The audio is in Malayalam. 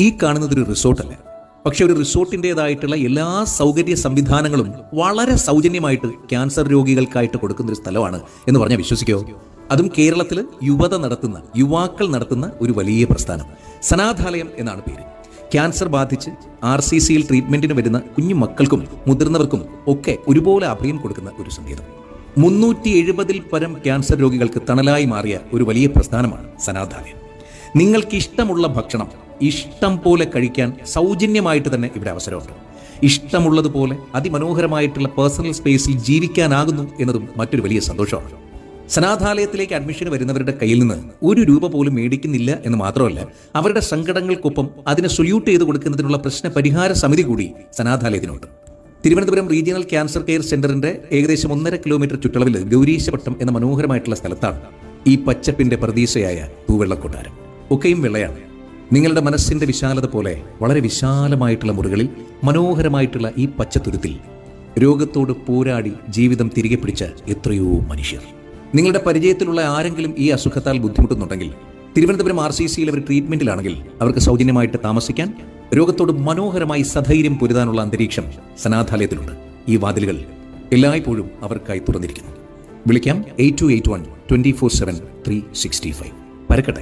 ഈ കാണുന്നതൊരു റിസോർട്ടല്ല, പക്ഷെ ഒരു റിസോർട്ടിൻ്റെതായിട്ടുള്ള എല്ലാ സൗകര്യ സംവിധാനങ്ങളും വളരെ സൗജന്യമായിട്ട് ക്യാൻസർ രോഗികൾക്കായിട്ട് കൊടുക്കുന്ന ഒരു സ്ഥലമാണ് എന്ന് പറഞ്ഞാൽ വിശ്വസിക്കോ? അതും കേരളത്തിൽ യുവാക്കൾ നടത്തുന്ന ഒരു വലിയ പ്രസ്ഥാനം. സനാഥാലയം എന്നാണ് പേര്. ക്യാൻസർ ബാധിച്ച് RCCയിൽ ട്രീറ്റ്മെന്റിന് വരുന്ന കുഞ്ഞു മക്കൾക്കും മുതിർന്നവർക്കും ഒക്കെ ഒരുപോലെ അഭയം കൊടുക്കുന്ന ഒരു സംഗീതം. 370-ൽ പരം ക്യാൻസർ രോഗികൾക്ക് തണലായി മാറിയ ഒരു വലിയ പ്രസ്ഥാനമാണ് സനാഥാലയം. നിങ്ങൾക്ക് ഇഷ്ടമുള്ള ഭക്ഷണം ഇഷ്ടം പോലെ കഴിക്കാൻ സൗജന്യമായിട്ട് തന്നെ ഇവിടെ അവസരമുണ്ട്. ഇഷ്ടമുള്ളതുപോലെ അതിമനോഹരമായിട്ടുള്ള പേഴ്സണൽ സ്പേസിൽ ജീവിക്കാനാകുന്നു എന്നതും മറ്റൊരു വലിയ സന്തോഷമാണ്. സനാഥാലയത്തിലേക്ക് അഡ്മിഷന് വരുന്നവരുടെ കയ്യിൽ നിന്ന് ഒരു രൂപ പോലും മേടിക്കുന്നില്ല എന്ന് മാത്രമല്ല, അവരുടെ സങ്കടങ്ങൾക്കൊപ്പം അതിനെ സൊല്യൂട്ട് ചെയ്ത് കൊടുക്കുന്നതിനുള്ള പ്രശ്ന പരിഹാര സമിതി കൂടി സനാഥാലയത്തിനുണ്ട്. തിരുവനന്തപുരം റീജിയണൽ ക്യാൻസർ കെയർ സെന്ററിന്റെ ഏകദേശം 1.5 കിലോമീറ്റർ ചുറ്റളവിൽ ഗൗരീശപട്ടം എന്ന മനോഹരമായിട്ടുള്ള സ്ഥലത്താണ് ഈ പച്ചപ്പിന്റെ പ്രതീക്ഷയായ തൂവെള്ളക്കൊട്ടാരം. ഒക്കെയും വെള്ളയാണ്. നിങ്ങളുടെ മനസ്സിന്റെ വിശാലത പോലെ വളരെ വിശാലമായിട്ടുള്ള മുറികളിൽ മനോഹരമായിട്ടുള്ള ഈ പച്ചത്തുരുത്തിൽ രോഗത്തോട് പോരാടി ജീവിതം തിരികെ പിടിച്ച എത്രയോ മനുഷ്യർ. നിങ്ങളുടെ പരിചയത്തിലുള്ള ആരെങ്കിലും ഈ അസുഖത്താൽ ബുദ്ധിമുട്ടുന്നുണ്ടെങ്കിൽ തിരുവനന്തപുരം RCCയിൽ അവർ ട്രീറ്റ്മെന്റിലാണെങ്കിൽ അവർക്ക് സൗജന്യമായിട്ട് താമസിക്കാൻ, രോഗത്തോട് മനോഹരമായി സധൈര്യം പൊരുതാനുള്ള അന്തരീക്ഷം സനാഥാലയത്തിലുണ്ട്. ഈ വാതിലുകൾ എല്ലായ്പ്പോഴും അവർക്കായി തുറന്നിരിക്കുന്നു. വിളിക്കാം 8281 24/7 365. പരക്കട്ടെ.